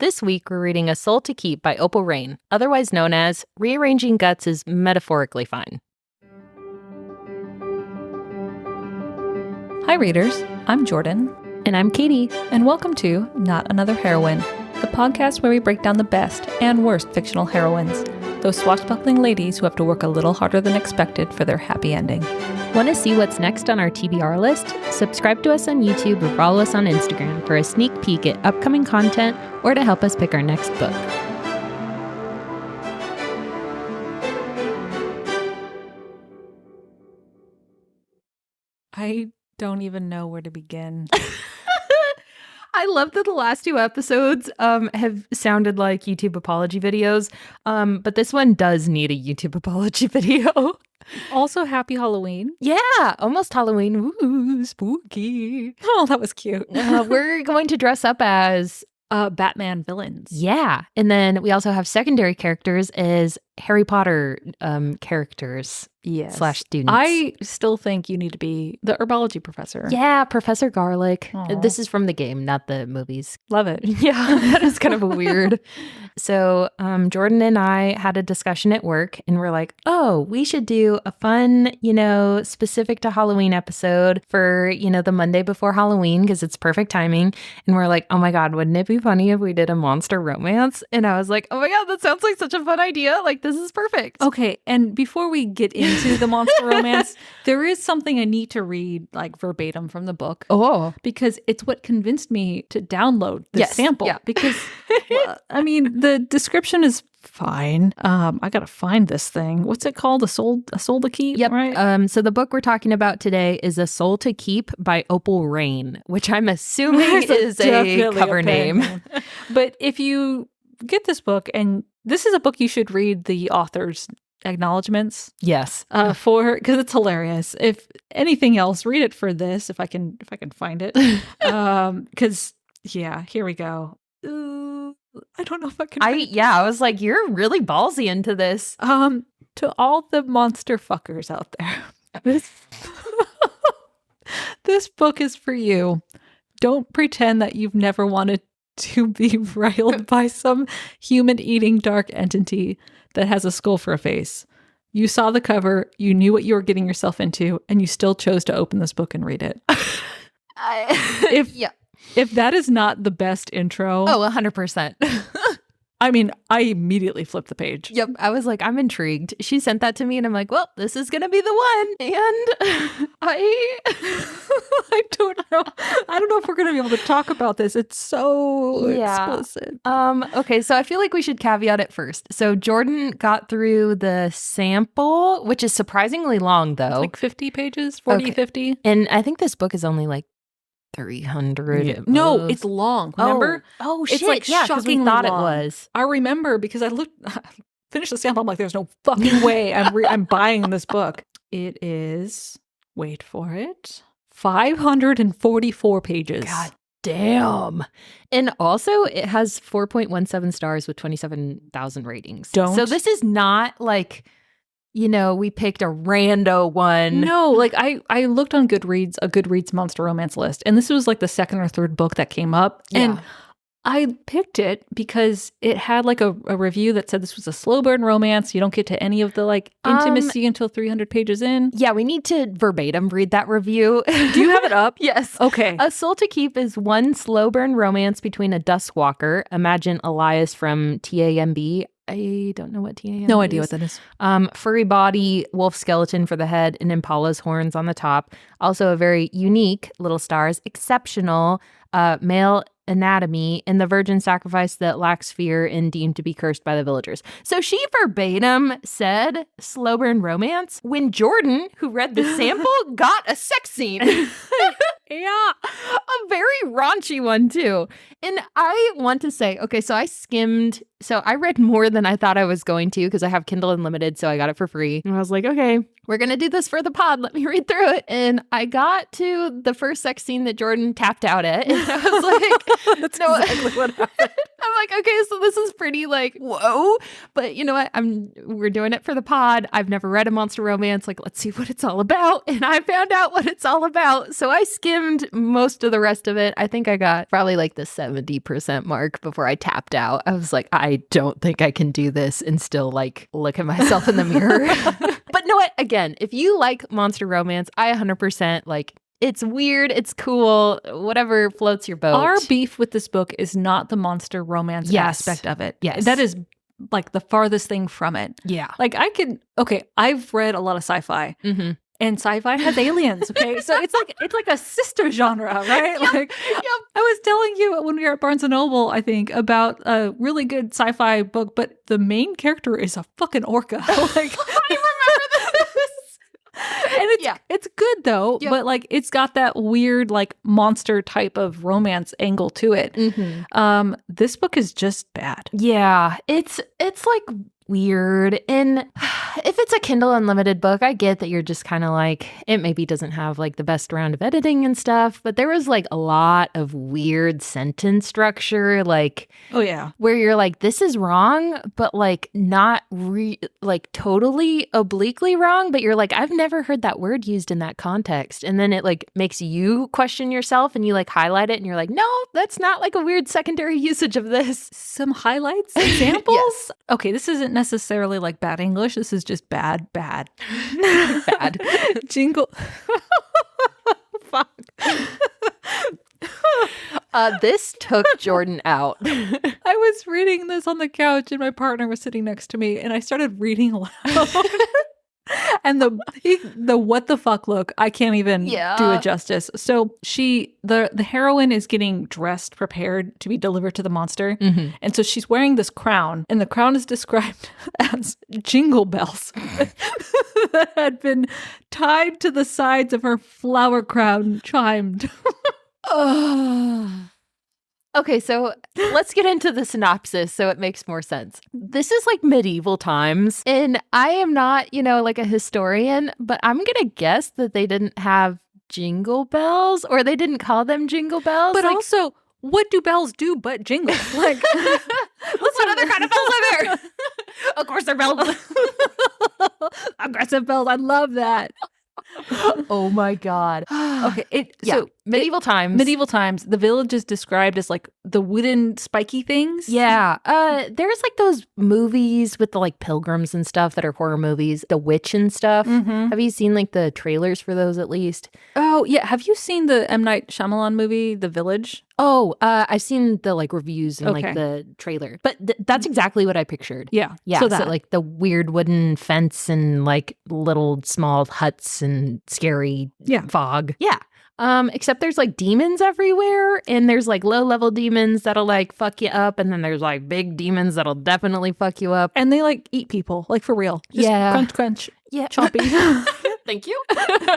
This week, we're reading A Soul to Keep by Opal Reyne, otherwise known as Rearranging Guts is Metaphorically Fine. Hi readers, I'm Jordan. And I'm Katie. And welcome to Not Another Heroine, the podcast where we break down the best and worst fictional heroines, those swashbuckling ladies who have to work a little harder than expected for their happy ending. Want to see what's next on our TBR list? Subscribe to us on YouTube or follow us on Instagram for a sneak peek at upcoming content or to help us pick our next book. I don't even know where to begin. I love that the last two episodes have sounded like YouTube apology videos, but this one does need a YouTube apology video. Also, happy Halloween. Yeah, almost Halloween. Ooh, spooky. Oh, that was cute. We're going to dress up as Batman villains. Yeah, and then we also have secondary characters as Harry Potter characters. Yes. / students. I still think you need to be the herbology professor. Yeah, Professor Garlic. Aww. This is from the game, not the movies. Love it. Yeah, that is kind of a weird. So Jordan and I had a discussion at work and we're like, oh, we should do a fun, specific to Halloween episode for, the Monday before Halloween because it's perfect timing. And we're like, oh my God, wouldn't it be funny if we did a monster romance? And I was like, oh my God, that sounds like such a fun idea. Like, this is perfect. Okay, and before we get into the monster romance, there is something I need to read like verbatim from the book. Oh, because it's what convinced me to download the sample. Yeah. Because the description is fine. I gotta find this thing. What's it called? A soul to keep. Yep. Right. So the book we're talking about today is A Soul to Keep by Opal Reyne, which I'm assuming is a cover name. But if you get this book, and this is a book you should read the author's acknowledgments. Yes. For because it's hilarious. If anything else, read it for this. If I can find it. Because here we go. I don't know if I can. I was like, you're really ballsy into this. To all the monster fuckers out there, this book is for you. Don't pretend that you've never wanted to be riled by some human-eating dark entity that has a skull for a face. You saw the cover, you knew what you were getting yourself into, and you still chose to open this book and read it. If that is not the best intro... Oh, 100%. I mean, I immediately flipped the page. Yep. I was like, I'm intrigued. She sent that to me and I'm like, well, this is going to be the one. And I don't know. I don't know if we're going to be able to talk about this. It's so explicit. Okay. So I feel like we should caveat it first. So Jordan got through the sample, which is surprisingly long though. It's like 50 pages, 40, 50. And I think this book is only like 300. Yeah. No, it's long. Remember? Oh it's shit. like shockingly we thought long. It was. I remember because I finished the sample. I'm like, there's no fucking way I'm buying this book. It is, wait for it, 544 pages. God damn. And also it has 4.17 stars with 27,000 ratings. So this is not like, we picked a rando one. No, like I looked on Goodreads, a Goodreads monster romance list, and this was like the second or third book that came up. Yeah. And I picked it because it had like a review that said this was a slow burn romance. You don't get to any of the like intimacy until 300 pages in. Yeah, we need to verbatim read that review. Do you have it up? Yes. Okay. A Soul to Keep is one slow burn romance between a Duskwalker, imagine Elias from TAMB. I don't know what TAMB is. No idea what that is. Furry body, wolf skeleton for the head, and Impala's horns on the top. Also a very unique, little stars, exceptional male anatomy, and the virgin sacrifice that lacks fear and deemed to be cursed by the villagers. So she verbatim said slow burn romance when Jordan, who read the sample, got a sex scene. Yeah, a very raunchy one too. And I want to say, okay, so I read more than I thought I was going to because I have Kindle Unlimited, so I got it for free. And I was like, okay, we're going to do this for the pod. Let me read through it. And I got to the first sex scene that Jordan tapped out at. And I was like, that's exactly what happened. I'm like, okay, so this is pretty like, whoa. But you know what? We're doing it for the pod. I've never read a monster romance. Like, let's see what it's all about. And I found out what it's all about. So I skimmed most of the rest of it. I think I got probably like the 70% mark before I tapped out. I was like, I don't think I can do this and still like look at myself in the mirror. But know what? Again, if you like monster romance, I 100% like, it's weird, it's cool, whatever floats your boat. Our beef with this book is not the monster romance aspect of it. Yes. That is like the farthest thing from it. Yeah. Like I've read a lot of sci-fi. Mm-hmm. And sci-fi has aliens, okay? So it's like a sister genre, right? Yep. I was telling you when we were at Barnes & Noble, I think, about a really good sci-fi book, but the main character is a fucking orca. Like, I remember this. And it's good though, but like it's got that weird like monster type of romance angle to it. Mm-hmm. This book is just bad. Yeah, it's like weird. And if it's a Kindle Unlimited book, I get that you're just kind of like, it maybe doesn't have like the best round of editing and stuff, but there was like a lot of weird sentence structure, like, oh yeah, where you're like, this is wrong, but like not like totally obliquely wrong, but you're like, I've never heard that word used in that context. And then it like makes you question yourself and you like highlight it and you're like, no, that's not like a weird secondary usage of this. Some highlights, examples? Yes. Okay, this isn't necessarily like bad English. This is just bad. Bad. Jingle. Fuck. This took Jordan out. I was reading this on the couch and my partner was sitting next to me and I started reading aloud. And the what the fuck look, I can't even do it justice. So the heroine is getting dressed, prepared to be delivered to the monster. Mm-hmm. And so she's wearing this crown, and the crown is described as jingle bells that had been tied to the sides of her flower crown, chimed. Okay, so let's get into the synopsis so it makes more sense. This is like medieval times, and I am not, like a historian, but I'm going to guess that they didn't have jingle bells, or they didn't call them jingle bells. But like, also, what do bells do but jingle? Like, what other kind of bells are there? Of course, they're bells. Aggressive bells. I love that. Oh my God. Okay. So medieval times. Medieval times. The village is described as like the wooden spiky things. Yeah. There's like those movies with the like pilgrims and stuff that are horror movies, The Witch and stuff. Mm-hmm. Have you seen like the trailers for those at least? Oh yeah. Have you seen the M. Night Shyamalan movie, The Village? Oh, I've seen the like reviews and like the trailer, but that's exactly what I pictured. Yeah. Yeah. So like the weird wooden fence and like little small huts and scary fog. Yeah. Except there's like demons everywhere, and there's like low level demons that'll like fuck you up, and then there's like big demons that'll definitely fuck you up. And they like eat people, like for real. Just crunch, crunch. Yeah. Choppy. Thank you.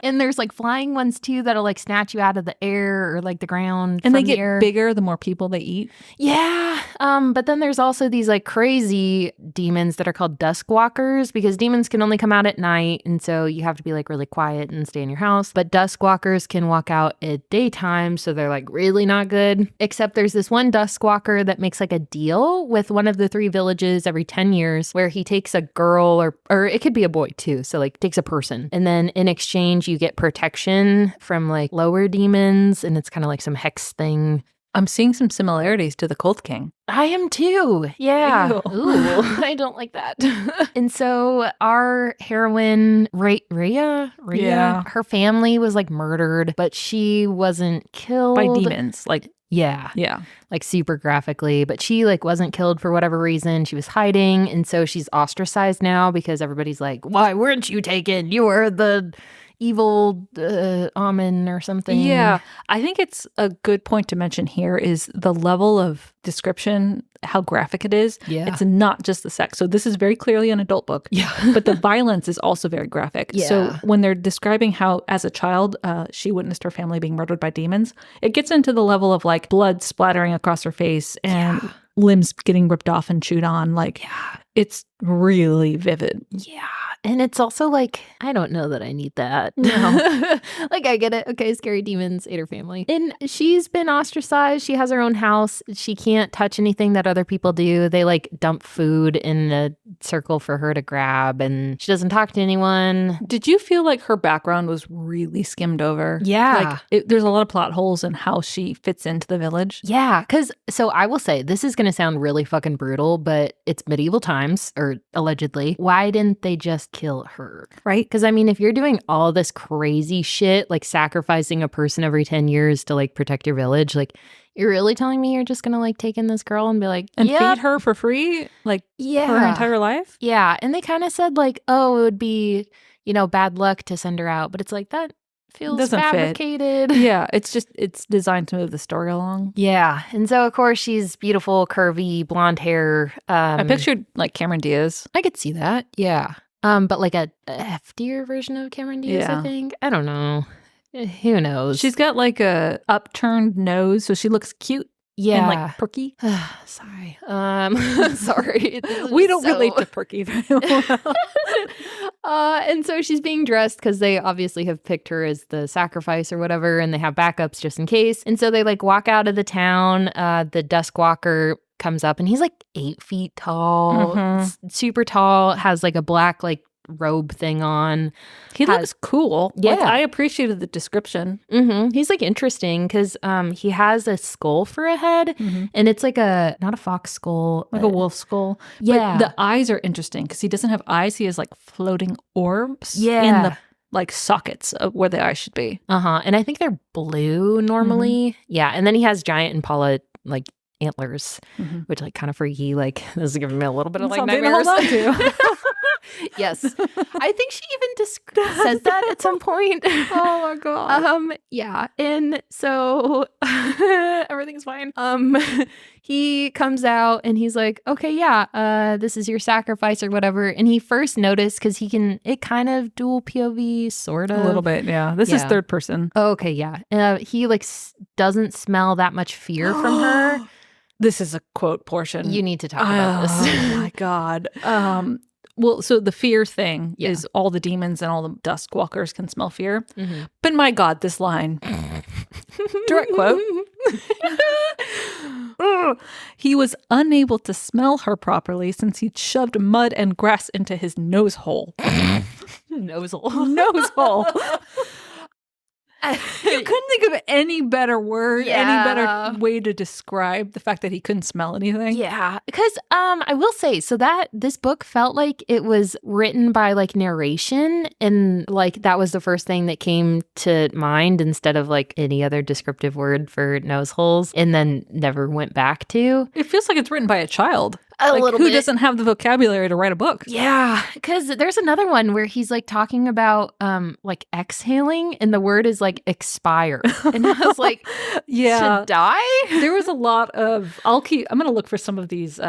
And there's like flying ones too that'll like snatch you out of the air or like the ground. And they get bigger the more people they eat. Yeah. But then there's also these like crazy demons that are called dusk walkers, because demons can only come out at night. And so you have to be like really quiet and stay in your house. But dusk walkers can walk out at daytime. So they're like really not good. Except there's this one dusk walker that makes like a deal with one of the 3 villages every 10 years where he takes a girl or it could be a boy too. So like takes a person. And then in exchange, you get protection from like lower demons. And it's kind of like some hex thing. I'm seeing some similarities to the Cold King. I am too. Yeah. Ooh, I don't like that. And so our heroine, Rhea, her family was like murdered, but she wasn't killed. By demons. Like, yeah. Like super graphically, but she like wasn't killed for whatever reason. She was hiding. And so she's ostracized now because everybody's like, why weren't you taken? You were the evil Amen or something. Yeah. I think it's a good point to mention here is the level of description, how graphic it is. Yeah. It's not just the sex. So this is very clearly an adult book. Yeah. But the violence is also very graphic. Yeah. So when they're describing how, as a child, she witnessed her family being murdered by demons, it gets into the level of like blood splattering across her face and limbs getting ripped off and chewed on. Like, it's really vivid. Yeah. And it's also like, I don't know that I need that. No. Like, I get it. Okay, scary demons ate her family. And she's been ostracized. She has her own house. She can't touch anything that other people do. They like dump food in a circle for her to grab, and she doesn't talk to anyone. Did you feel like her background was really skimmed over? Yeah. Like, there's a lot of plot holes in how she fits into the village. Yeah, because so I will say, this is going to sound really fucking brutal, but it's medieval times, or allegedly. Why didn't they just kill her? Right? Because I mean, if you're doing all this crazy shit, like sacrificing a person every 10 years to like protect your village, like you're really telling me you're just going to like take in this girl and be like, And yep, feed her for free? Like, her entire life? Yeah. And they kind of said like, oh, it would be, bad luck to send her out. But it's like, that feels Doesn't fit. fabricated. Yeah, it's designed to move the story along. Yeah. And so, of course, she's beautiful, curvy, blonde hair. I pictured like Cameron Diaz. I could see that. Yeah. But like a heftier version of Cameron Diaz, Yeah. I think. I don't know. Who knows? She's got like a upturned nose, so she looks cute yeah. and like perky. Sorry. Sorry. We don't relate to perky very well. And so she's being dressed because they obviously have picked her as the sacrifice or whatever, and they have backups just in case. And so they like walk out of the town. The dusk walker comes up, and he's like 8 feet tall, super tall, has like a black like robe thing on. He looks cool. Yeah. Like, I appreciated the description. He's like interesting because he has a skull for a head, and it's like not a fox skull, Like a wolf skull. Yeah. But the eyes are interesting because he doesn't have eyes. He has like floating orbs in the like sockets of where the eyes should be. And I think they're blue normally. Yeah. And then he has giant impala like antlers, which like kind of freaky. Like, this is giving me a little bit of like Something to nightmares. hold on to. Yes. I think she even says that at some point. Oh my god. Yeah. And so everything's fine. He comes out and he's like, okay, yeah, this is your sacrifice or whatever. And he first noticed because it kind of dual POV, sort of. A little bit, yeah. This is third person. Okay, yeah. He like doesn't smell that much fear from her. This is a quote portion. You need to talk about this. Oh my god. Well, so the fear thing is all the demons and all the dusk walkers can smell fear. But my god, this line. Direct quote. He was unable to smell her properly since he'd shoved mud and grass into his nose hole. Nose hole. Nose hole. You couldn't think of any better word, any better way to describe the fact that he couldn't smell anything. Yeah, because I will say, so that this book felt like it was written by like narration, and like that was the first thing that came to mind instead of like any other descriptive word for nose holes, and then never went back to. It feels like it's written by a child. A little who bit. Doesn't have the vocabulary to write a book? Yeah, because there's another one where he's like talking about like exhaling, and the word is like expire, and I was like, to die. There was a lot of. I'm gonna look for some of these.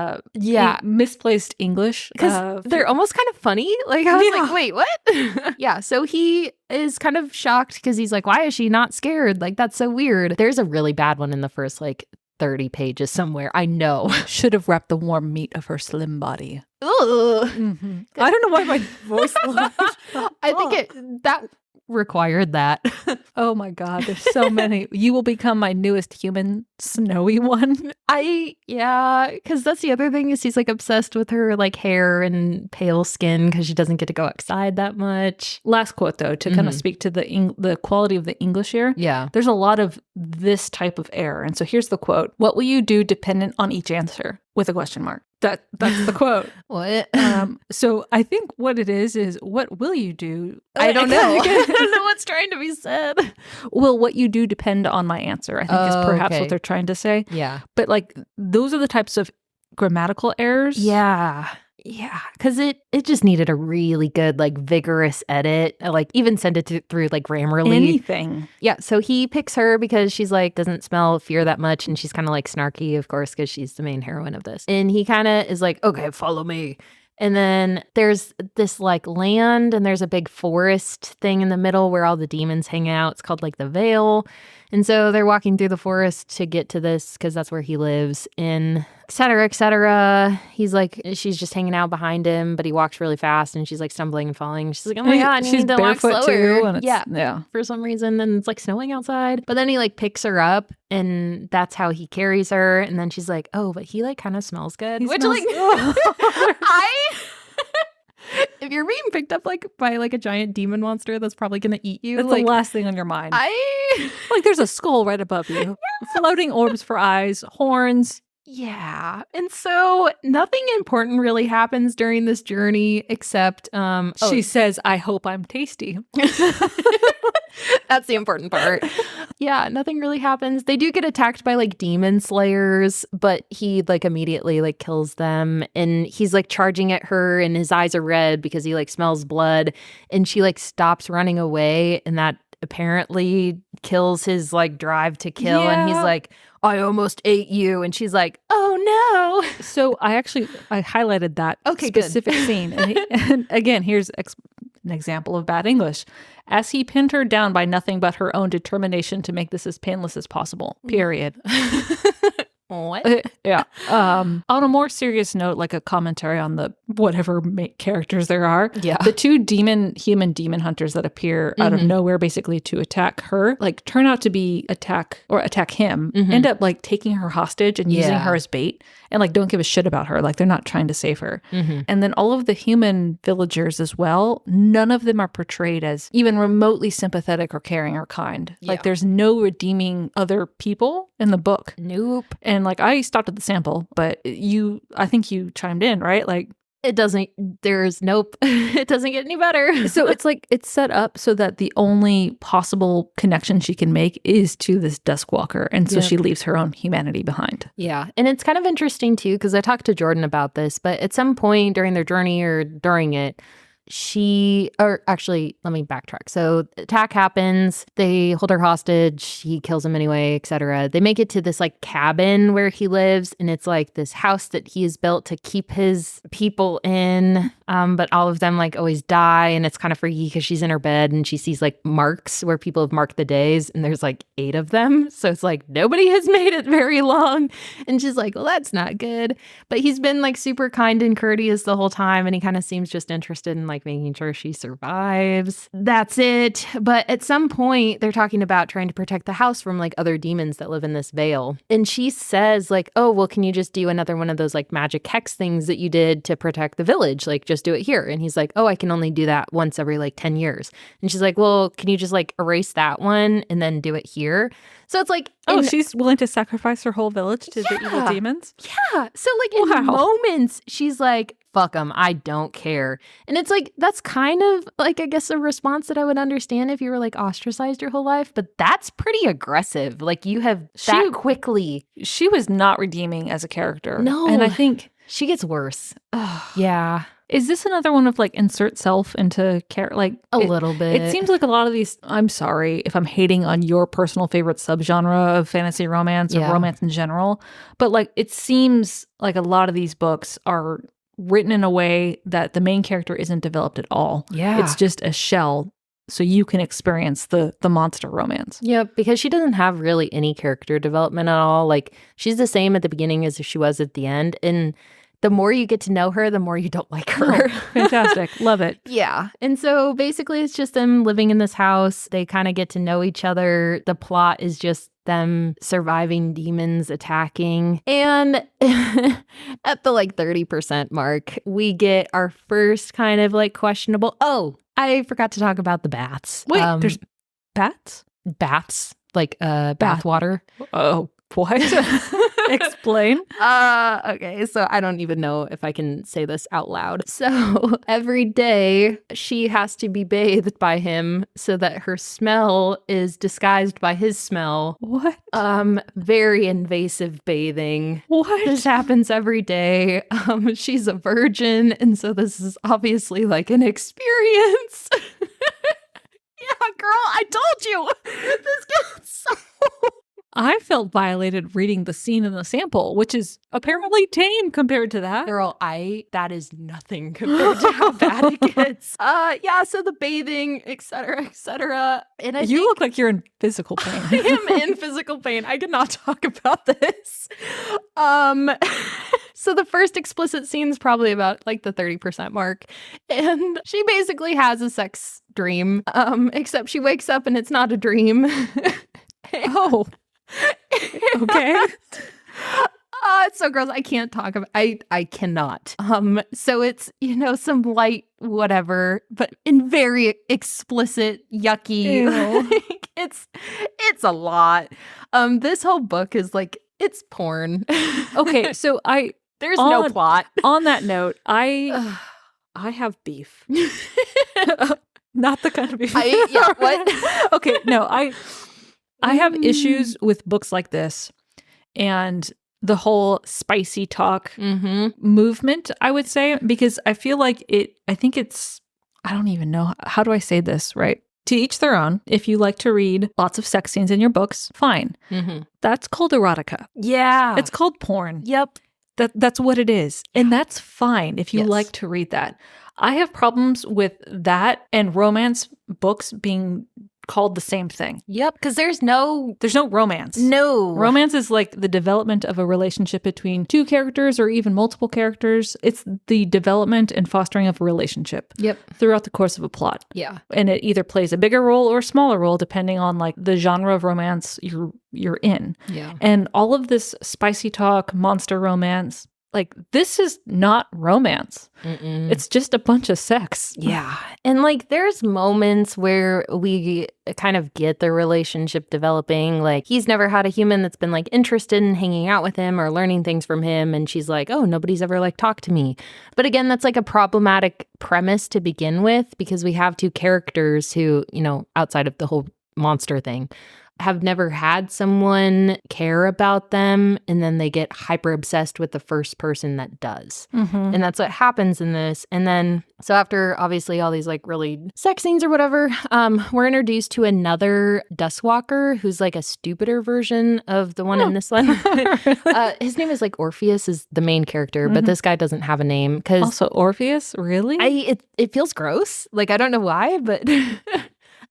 Misplaced English because they're almost kind of funny. Like I was like, wait, what? Yeah. So he is kind of shocked because he's like, why is she not scared? Like that's so weird. There's a really bad one in the first like 30 pages somewhere. I know. Should have wrapped the warm meat of her slim body. Ugh. I don't know why my voice. I think that required that. Oh my god, there's so many. You will become my newest human, snowy one. Because that's the other thing is he's like obsessed with her like hair and pale skin because she doesn't get to go outside that much. Last quote though, to kind of speak to the quality of the English here. Yeah. There's a lot of this type of air. And so here's the quote. What will you do dependent on each answer? With a question mark. That's the quote. What? So I think what it is what will you do? I don't know. I don't know what's trying to be said. Will what you do depend on my answer? I think is perhaps what they're trying to say. Yeah. But like those are the types of grammatical errors. Yeah. Yeah, because it just needed a really good, like, vigorous edit. Like, even send it through, like, Grammarly. Anything. Yeah, so he picks her because she's, like, doesn't smell fear that much. And she's kind of, like, snarky, of course, because she's the main heroine of this. And he kind of is like, okay, follow me. And then there's this, like, land, and there's a big forest thing in the middle where all the demons hang out. It's called, like, the Vale. And so they're walking through the forest to get to this because that's where he lives. And et cetera, et cetera. He's like, she's just hanging out behind him, but he walks really fast and she's like stumbling and falling. She's like, oh my God, you she's need to walk barefoot slower. too, and yeah. For some reason. Then it's like snowing outside. But then he like picks her up and that's how he carries her. And then she's like, oh, but he like kind of smells good. Which like, if you're being picked up like by like a giant demon monster that's probably gonna eat you, that's like, the last thing on your mind. Like there's a skull right above you, floating orbs for eyes, horns. Yeah. And so nothing important really happens during this journey except she says, I hope I'm tasty. That's the important part. Yeah, nothing really happens. They do get attacked by like demon slayers, but he like immediately like kills them and he's like charging at her and his eyes are red because he like smells blood and she like stops running away and that apparently kills his like drive to kill and he's like, I almost ate you. And she's like, oh no. So I highlighted that specific scene. And again, here's an example of bad English. As he pinned her down by nothing but her own determination to make this as painless as possible. Period. What? Yeah. On a more serious note, like a commentary on the whatever characters there are. Yeah. The two human demon hunters that appear out of nowhere, basically to attack her, like turn out to be attack him, end up like taking her hostage and using her as bait and like don't give a shit about her. Like they're not trying to save her. And then all of the human villagers as well, none of them are portrayed as even remotely sympathetic or caring or kind. Yeah. Like there's no redeeming other people in the book. Nope. And like I stopped at the sample, but I think you chimed in, right? Like it doesn't it doesn't get any better. So it's like it's set up so that the only possible connection she can make is to this Duskwalker. And so she leaves her own humanity behind. Yeah. And it's kind of interesting too, because I talked to Jordan about this, but at some point during their journey or during it, let me backtrack. So attack happens, they hold her hostage, he kills him anyway, etc. They make it to this like cabin where he lives, and it's like this house that he has built to keep his people in, but all of them like always die, and it's kind of freaky because she's in her bed and she sees like marks where people have marked the days, and there's like 8 of them, so it's like nobody has made it very long, and she's like, well, that's not good. But he's been like super kind and courteous the whole time, and he kind of seems just interested in like making sure she survives. That's it. But at some point, they're talking about trying to protect the house from like other demons that live in this veil. And she says like, oh, well, can you just do another one of those like magic hex things that you did to protect the village? Like, just do it here. And he's like, oh, I can only do that once every like 10 years. And she's like, well, can you just like erase that one and then do it here? So it's like, she's willing to sacrifice her whole village to the evil demons? Yeah. So like in moments, she's like, fuck them, I don't care. And it's like, that's kind of like, I guess, a response that I would understand if you were like ostracized your whole life, but that's pretty aggressive. Like you have quickly. She was not redeeming as a character. No. And I think she gets worse. Yeah. Is this another one of like insert self into like a little bit? It seems like a lot of these. I'm sorry if I'm hating on your personal favorite subgenre of fantasy romance or romance in general, but like it seems like a lot of these books are written in a way that the main character isn't developed at all. Yeah, it's just a shell, so you can experience the monster romance. Yeah, because she doesn't have really any character development at all. Like she's the same at the beginning as she was at the end, and the more you get to know her, the more you don't like her. Oh, fantastic. Love it. Yeah. And so basically it's just them living in this house. They kind of get to know each other. The plot is just them surviving demons attacking. And at the like 30% mark, we get our first kind of like questionable. Oh, I forgot to talk about the baths. Wait, there's bats? Baths, like bath water. Oh, what? Explain. Okay, so I don't even know if I can say this out loud. So every day she has to be bathed by him so that her smell is disguised by his smell. What? Very invasive bathing. What? This happens every day. She's a virgin, and so this is obviously like an experience. Yeah, girl, I told you. This gets so... I felt violated reading the scene in the sample, which is apparently tame compared to that. Girl, that is nothing compared to how bad it gets. Yeah, so the bathing, et cetera, et cetera. And you look like you're in physical pain. I am in physical pain. I cannot talk about this. So the first explicit scene is probably about like the 30% mark. And she basically has a sex dream, except she wakes up and it's not a dream. Oh, okay. Oh, it's so gross. I can't talk about I cannot. So it's, some light whatever, but in very explicit, yucky. Like, it's a lot. This whole book is like, it's porn. Okay, so there's no plot. On that note, I have beef. Not the kind of beef. What? Okay, no, I have issues with books like this and the whole spicy talk movement, I would say, because I feel like I don't even know, how do I say this, right? To each their own. If you like to read lots of sex scenes in your books, fine. That's called erotica. Yeah. It's called porn. Yep. That's what it is. And that's fine if you like to read that. I have problems with that and romance books being called the same thing. Yep, because there's no romance. No. Romance is like the development of a relationship between two characters or even multiple characters. It's the development and fostering of a relationship. Yep. Throughout the course of a plot. Yeah. And it either plays a bigger role or a smaller role depending on like the genre of romance you're in. Yeah. And all of this spicy talk, monster romance, like, this is not romance. It's just a bunch of sex. Yeah. And like, there's moments where we kind of get the relationship developing. Like, he's never had a human that's been like interested in hanging out with him or learning things from him. And she's like, oh, nobody's ever like talked to me. But again, that's like a problematic premise to begin with, because we have two characters who, outside of the whole monster thing, have never had someone care about them, and then they get hyper obsessed with the first person that does. And that's what happens in this. And then, so after obviously all these like really sex scenes or whatever, we're introduced to another Dustwalker who's like a stupider version of the one in this one. His name is like Orpheus is the main character, but this guy doesn't have a name. Also Orpheus? Really? It feels gross. Like, I don't know why, but...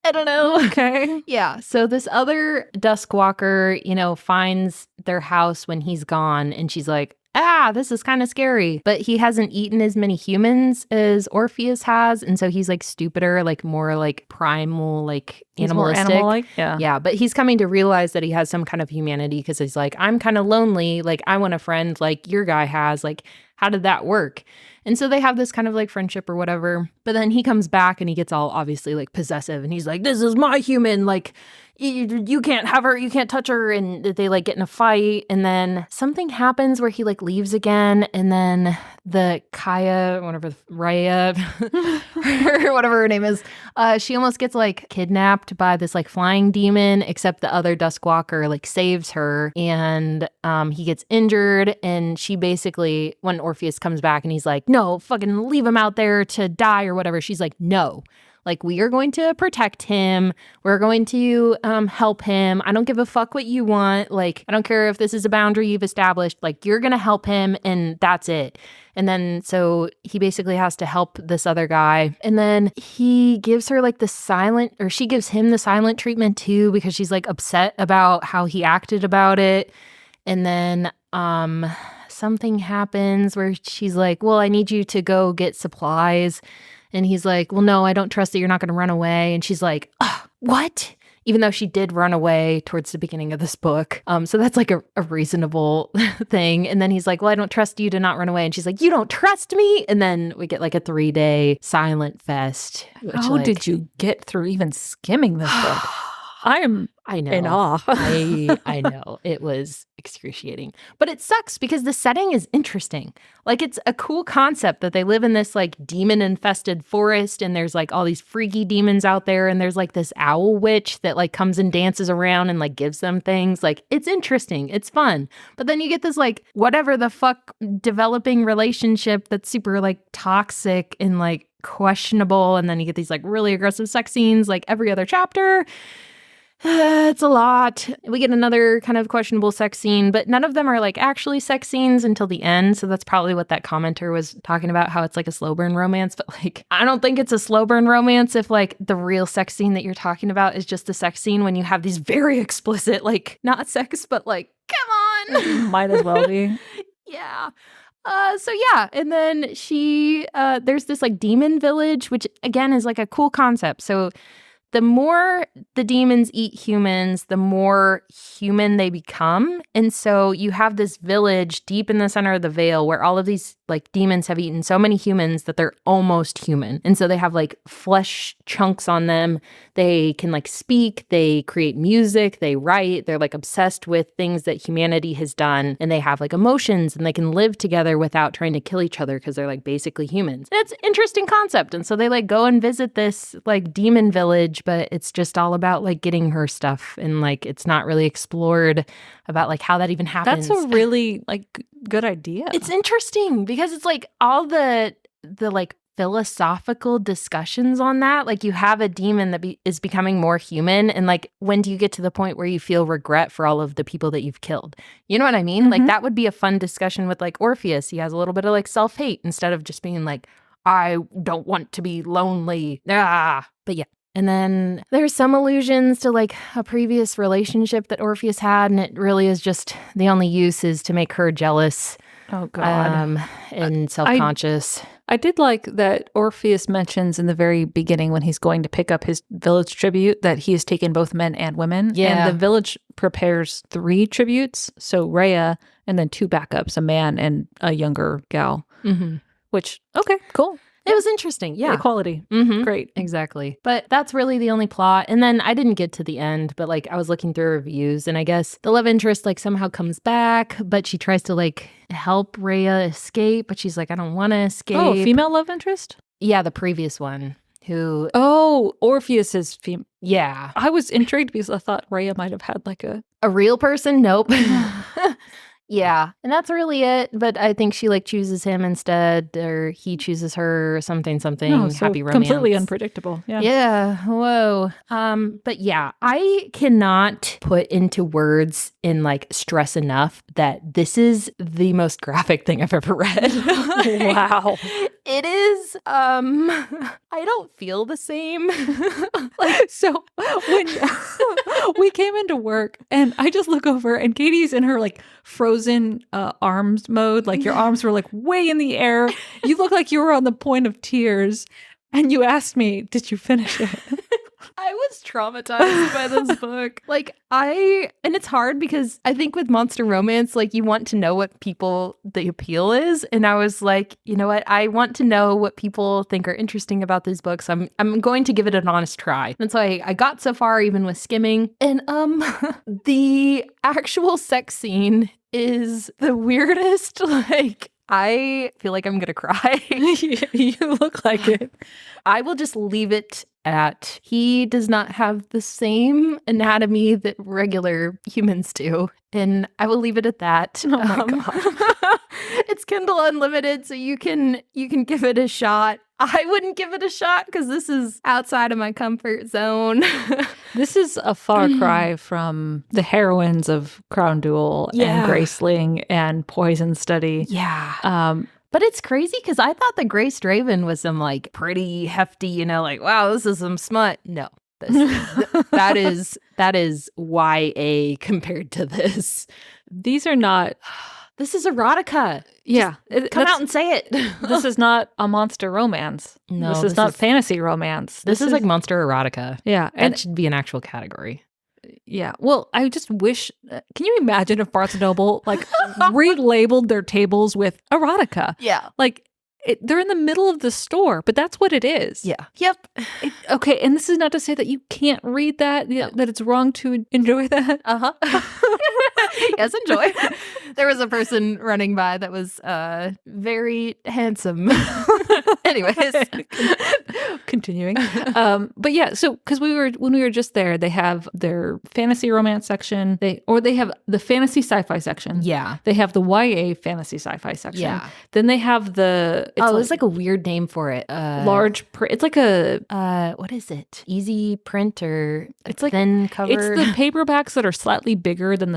I don't know. Okay. Yeah. So this other Duskwalker, finds their house when he's gone, and she's like, this is kind of scary. But he hasn't eaten as many humans as Orpheus has. And so he's like stupider, like more like primal, like animalistic. More animal-like? Yeah. Yeah. But he's coming to realize that he has some kind of humanity, because he's like, I'm kind of lonely. Like, I want a friend like your guy has. Like, how did that work? And so they have this kind of like friendship or whatever. But then he comes back and he gets all obviously like possessive, and he's like, this is my human. Like, you can't have her. You can't touch her. And they like get in a fight. And then something happens where he like leaves again. And then the Kaya, whatever, Raya, or whatever her name is, she almost gets like kidnapped by this like flying demon, except the other Duskwalker like saves her, and he gets injured. And she basically, when Orpheus comes back and he's like, no, fucking leave him out there to die or whatever, she's like, no. Like, we are going to protect him. We're going to help him. I don't give a fuck what you want. Like, I don't care if this is a boundary you've established. Like, you're going to help him, and that's it. And then so he basically has to help this other guy. And then he gives her like she gives him the silent treatment too, because she's like upset about how he acted about it. And then something happens where she's like, well, I need you to go get supplies. And he's like, well, no, I don't trust that you're not going to run away. And she's like, what? Even though she did run away towards the beginning of this book. So that's like a reasonable thing. And then he's like, well, I don't trust you to not run away. And she's like, you don't trust me? And then we get like a 3-day silent fest. How did you get through even skimming this book? I know. In awe. I know. It was excruciating. But it sucks because the setting is interesting. Like, it's a cool concept that they live in this like demon-infested forest, and there's like all these freaky demons out there, and there's like this owl witch that like comes and dances around and like gives them things. Like, it's interesting. It's fun. But then you get this like whatever the fuck developing relationship that's super like toxic and like questionable, and then you get these like really aggressive sex scenes like every other chapter. It's a lot. We get another kind of questionable sex scene, but none of them are like actually sex scenes until the end. So that's probably what that commenter was talking about, how it's like a slow burn romance. But like, I don't think it's a slow burn romance if like the real sex scene that you're talking about is just a sex scene when you have these very explicit, like not sex, but like, come on. Might as well be. Yeah. So yeah, and then there's this like demon village, which again is like a cool concept. So the more the demons eat humans, the more human they become. And so you have this village deep in the center of the Vale where all of these like demons have eaten so many humans that they're almost human. And so they have like flesh chunks on them. They can like speak, they create music, they write, they're like obsessed with things that humanity has done. And they have like emotions and they can live together without trying to kill each other because they're like basically humans. And it's an interesting concept. And so they like go and visit this like demon village, but it's just all about like getting her stuff. And like it's not really explored about like how that even happens. That's a really like good idea. It's interesting because it's like all the like philosophical discussions on that. Like you have a demon that is becoming more human, and like when do you get to the point where you feel regret for all of the people that you've killed? You know what I mean? Mm-hmm. Like that would be a fun discussion with like Orpheus. He has a little bit of like self-hate instead of just being like, I don't want to be lonely. But yeah. And then there's some allusions to like a previous relationship that Orpheus had, and it really is just the only use is to make her jealous. Oh God. And self-conscious. I did like that Orpheus mentions in the very beginning when he's going to pick up his village tribute that he has taken both men and women. Yeah. And the village prepares 3 tributes. So Rhea and then 2 backups, a man and a younger gal. Mm-hmm. Which, okay, cool. It was interesting. Yeah. Equality. Mm-hmm. Great. Exactly. But that's really the only plot. And then I didn't get to the end, but like I was looking through reviews and I guess the love interest like somehow comes back, but she tries to like help Rhea escape, but she's like, I don't want to escape. Oh, female love interest? Yeah, the previous one who... Oh, Orpheus is female. Yeah. I was intrigued because I thought Rhea might have had like a real person? Nope. Yeah, and that's really it. But I think she like chooses him instead, or he chooses her, or something. No, so happy romance. Completely unpredictable. Yeah. Yeah. Whoa. But yeah, I cannot put into words in like stress enough that this is the most graphic thing I've ever read. Wow. It is. I don't feel the same. Like so when we came into work and I just look over and Katie's in her like frozen arms mode, like your arms were like way in the air. You look like you were on the point of tears, and you asked me, "Did you finish it?" I was traumatized by this book. And it's hard because I think with monster romance, like you want to know what the appeal is. And I was like, you know what? I want to know what people think are interesting about these books. I'm going to give it an honest try. And so I got so far even with skimming. And the actual sex scene is the weirdest. Like, I feel like I'm going to cry. You look like it. I will just leave it at he does not have the same anatomy that regular humans do. And I will leave it at that. Oh my God. It's Kindle Unlimited, so you can give it a shot. I wouldn't give it a shot because this is outside of my comfort zone. This is a far cry from the heroines of Crown Duel and Graceling and Poison Study. Yeah. But it's crazy because I thought the Grace Draven was some like pretty hefty, like, wow, this is some smut. No, that is YA compared to this. These are not. This is erotica. Yeah. Come out and say it. This is not a monster romance. No. This is not fantasy romance. This is like monster erotica. Yeah. And it should be an actual category. Yeah. Well, I just wish. Can you imagine if Barnes & Noble like relabeled their tables with erotica? Yeah. Like they're in the middle of the store, but that's what it is. Yeah. Yep. Okay. And this is not to say that you can't read that, that it's wrong to enjoy that. Yes, enjoy. There was a person running by that was very handsome. Anyways, continuing. But yeah, so because when we were just there, they have their fantasy romance section. They have the fantasy sci-fi section. Yeah. They have the YA fantasy sci-fi section. Yeah. Then they have there's like a weird name for it. It's like a what is it? Easy print or it's like thin cover. It's the paperbacks that are slightly bigger than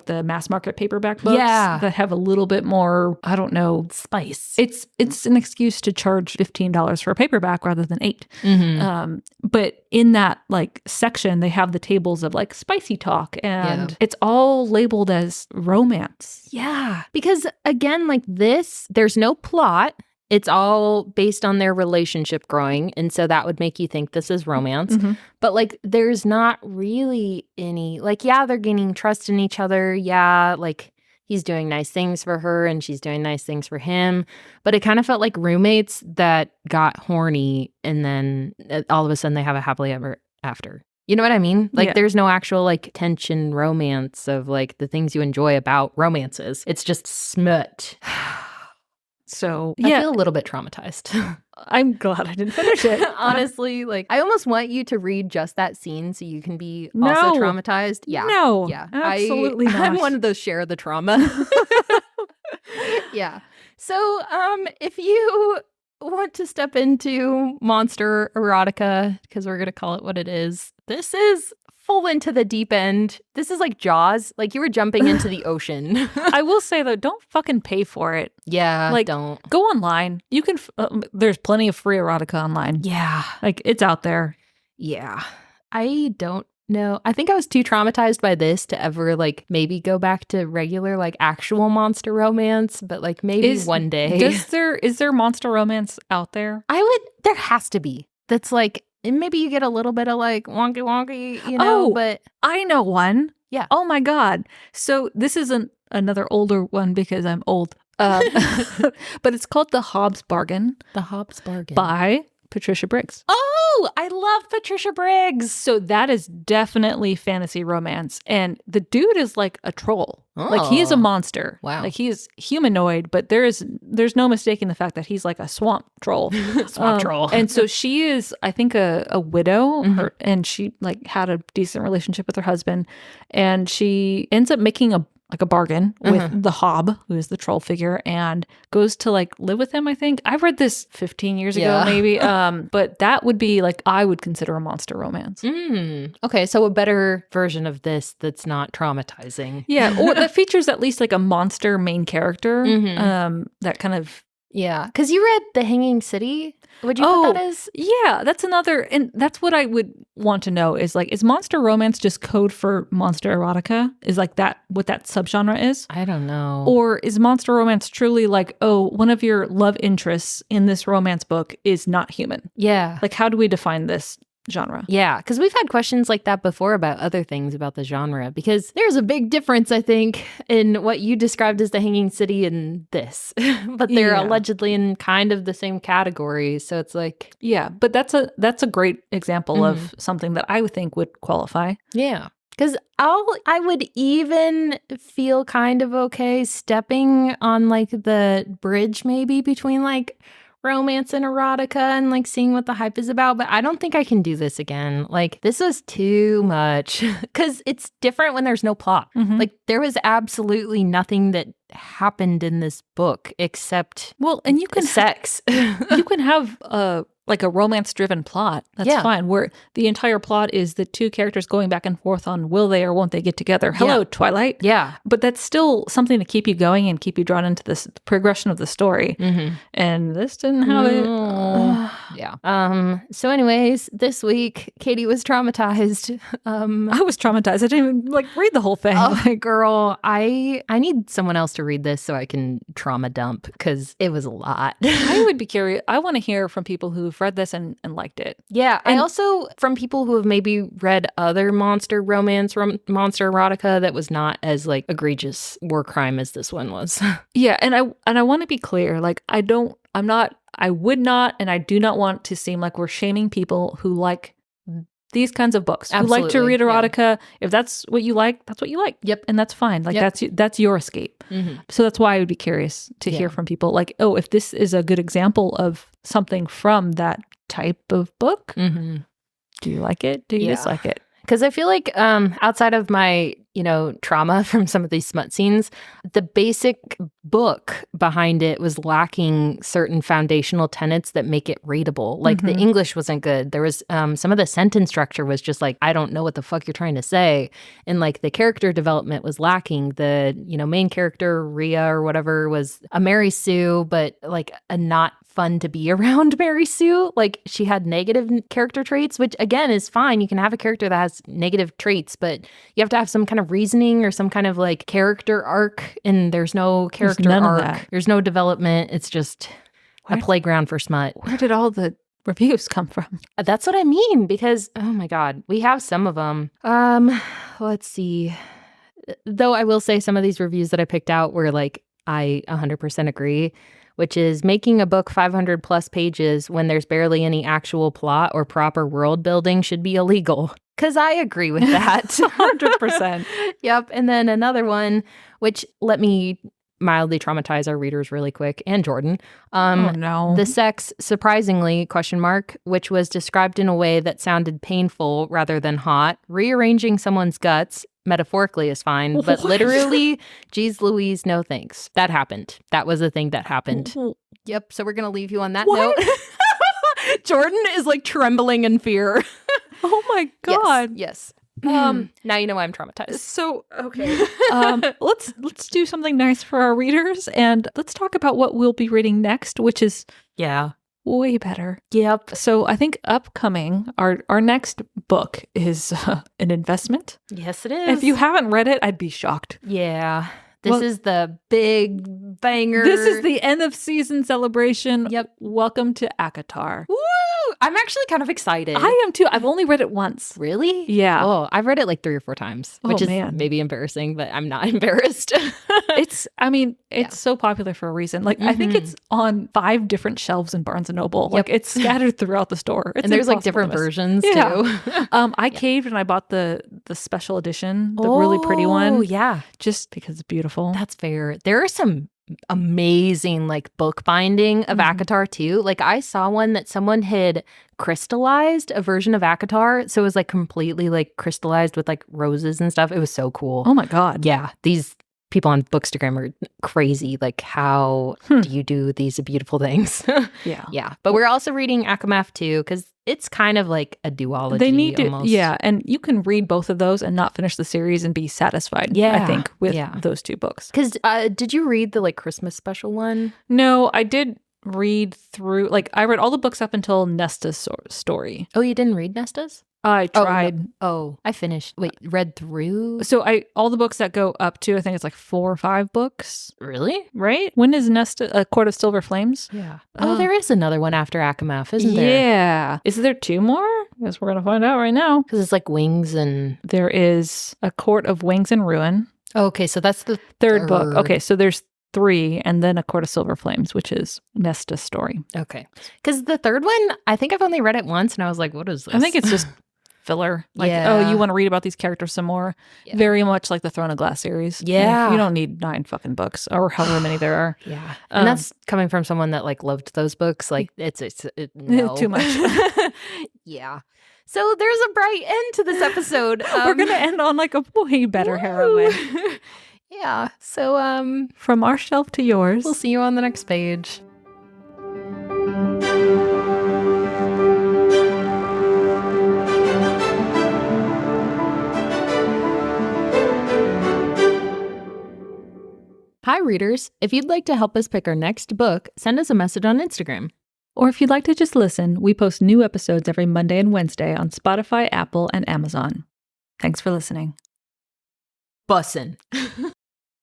the mass market paperback books. Yeah. That have a little bit more, I don't know, spice. It's an excuse to charge $15 for a paperback rather than $8. Mm-hmm. But in that like section, they have the tables of like spicy talk, and it's all labeled as romance. Yeah. Because again, like this, there's no plot. It's all based on their relationship growing. And so that would make you think this is romance. Mm-hmm. But like there's not really any, like, yeah, they're gaining trust in each other. Yeah, like he's doing nice things for her and she's doing nice things for him. But it kind of felt like roommates that got horny and then all of a sudden they have a happily ever after. You know what I mean? Like there's no actual like tension romance of like the things you enjoy about romances. It's just smut. So I feel a little bit traumatized. I'm glad I didn't finish it. Honestly, like I almost want you to read just that scene so you can be also traumatized. Yeah. No. Yeah. Absolutely not. I'm one of those share the trauma. Yeah. So if you want to step into monster erotica, because we're gonna call it what it is, this is full into the deep end. This is like Jaws. Like you were jumping into the ocean. I will say though, don't fucking pay for it. Yeah, like don't. Go online. You can. There's plenty of free erotica online. Yeah, like it's out there. Yeah, I don't know. I think I was too traumatized by this to ever like maybe go back to regular like actual monster romance. But like maybe one day. Is there monster romance out there? There has to be. That's like. And maybe you get a little bit of like wonky, you know, but I know one. Yeah. Oh my God. So this isn't another older one because I'm old. But it's called The Hobbs Bargain. The Hobbs Bargain. By Patricia Briggs. Oh, I love Patricia Briggs. So that is definitely fantasy romance. And the dude is like a troll. Oh. Like he is a monster. Wow. Like he is humanoid, but there's no mistaking the fact that he's like a swamp troll. Swamp troll. And so she is, I think, a widow, Mm-hmm. and she like had a decent relationship with her husband. And she ends up making a bargain with the Hob, who is the troll figure, and goes to like live with him, I think. I read this 15 years ago, maybe. But that would be like, I would consider a monster romance. Okay, so a better version of this that's not traumatizing. Yeah, or that features at least like a monster main character. That kind of... Yeah, because you read The Hanging City. Would you put that as? Yeah, that's another, and that's what I would want to know is like, is monster romance just code for monster erotica? Is like that what that subgenre is? I don't know. Or is monster romance truly like, oh, one of your love interests in this romance book is not human? Yeah. Like, how do we define this genre? Yeah, because we've had questions like that before about other things about the genre, because there's a big difference, I think, in what you described as The Hanging City and this, but they're allegedly in kind of the same category. So it's like, yeah, but that's a great example of something that I would think would qualify. Yeah. Because I would even feel kind of okay stepping on like the bridge maybe between like romance and erotica and like seeing what the hype is about, but I don't think I can do this again. Like this was too much because it's different when there's no plot. Like there was absolutely nothing that happened in this book except and you can sex. You can have like a romance-driven plot. That's fine. Where the entire plot is the two characters going back and forth on will they or won't they get together. Hello, Twilight. Yeah. But that's still something to keep you going and keep you drawn into this progression of the story. And this didn't have it. Yeah. So anyways, this week, Katie was traumatized. I was traumatized. I didn't even like read the whole thing. Oh, girl, I need someone else to read this so I can trauma dump because it was a lot. I would be curious. I want to hear from people who've read this and liked it. Yeah. And I also, from people who have maybe read other monster romance, monster erotica that was not as like egregious war crime as this one was. Yeah. And I want to be clear. Like, I would not, and I do not want to seem like we're shaming people who like these kinds of books, who like to read erotica. Yeah. If that's what you like, that's what you like. Yep. And that's fine. Like that's your escape. So that's why I would be curious to hear from people like, oh, if this is a good example of something from that type of book, do you like it? Do you dislike it? Because I feel like outside of my, trauma from some of these smut scenes, the basic book behind it was lacking certain foundational tenets that make it readable. Like the English wasn't good. There was some of the sentence structure was just like, I don't know what the fuck you're trying to say. And like the character development was lacking. The, main character, Rhea or whatever, was a Mary Sue, but like a not fun to be around Mary Sue. Like, she had negative character traits, which again is fine. You can have a character that has negative traits, but you have to have some kind of reasoning or some kind of like character arc, and there's no character none of arc. that. There's no development. It's just a playground for smut. Where did all the reviews come from? That's what I mean, because, oh my God, we have some of them. Let's see. Though I will say some of these reviews that I picked out were like, I 100% agree, which is making a book 500 plus pages when there's barely any actual plot or proper world building should be illegal. Because I agree with that. 100%. Yep. And then another one, which let me mildly traumatize our readers really quick, and Jordan. Oh no. The sex, surprisingly, ? Which was described in a way that sounded painful rather than hot. Rearranging someone's guts, metaphorically, is fine, but What? literally, geez Louise, no thanks. That happened. That was a thing that happened. Yep, so we're going to leave you on that What? note. Jordan is like trembling in fear. Oh my God. Yes. Now you know why I'm traumatized. So, okay. Let's do something nice for our readers, and let's talk about what we'll be reading next, which is Yeah. way better. Yep. So I think upcoming, our next book is an investment. Yes, it is. If you haven't read it, I'd be shocked. Yeah. This Well, is the big banger. This is the end of season celebration. Yep. Welcome to Akatar. Woo! I'm actually kind of excited. I am too. I've only read it once. Really? Yeah. Oh, I've read it like 3 or 4 times, which Oh, is man. maybe embarrassing, but I'm not embarrassed. It's so popular for a reason. Like, I think it's on 5 different shelves in Barnes & Noble. Like, Yep. it's scattered throughout the store. It's and there's like impossible different to miss. versions Yeah. too. I caved and I bought the special edition, the really pretty one. Oh, yeah. Just because it's beautiful. That's fair. There are some amazing like book binding of Akatar too. Like, I saw one that someone had crystallized a version of Akatar, so it was like completely like crystallized with like roses and stuff. It was so cool. Oh my God. Yeah, these people on Bookstagram are crazy. Like, how do you do these beautiful things? Yeah. Yeah, but we're also reading Akamath too, because it's kind of like a duology. They need to, almost. yeah. And you can read both of those and not finish the series and be satisfied, Yeah, I think, with yeah. those 2 books. Because did you read the like Christmas special one? No, I did read through, like, I read all the books up until Nesta's story. Oh, you didn't read Nesta's? I tried. Oh, I finished. Wait, read through? So all the books that go up to, I think it's like 4 or 5 books, Really? right? When is Nesta, A Court of Silver Flames? Yeah. Oh, there is another one after Akamath, isn't there? Yeah. Is there 2 more? I guess we're going to find out right now. Because it's like Wings and... There is A Court of Wings and Ruin. Okay, so that's the Third book. Okay, so there's 3, and then A Court of Silver Flames, which is Nesta's story. Okay. Because the third one, I think I've only read it once, and I was like, what is this? I think it's just filler. Like, Yeah. oh, you want to read about these characters some more? Yeah. Very much like the Throne of Glass series. Yeah. You don't need 9 fucking books, or however many there are. Yeah. And that's coming from someone that like loved those books. Like, it's no. Too much. Yeah. So there's a bright end to this episode. We're going to end on like a way better heroine. Yeah. So From our shelf to yours. we'll see you on the next page. Hi, readers. If you'd like to help us pick our next book, send us a message on Instagram. Or if you'd like to just listen, we post new episodes every Monday and Wednesday on Spotify, Apple, and Amazon. Thanks for listening. Bussin'.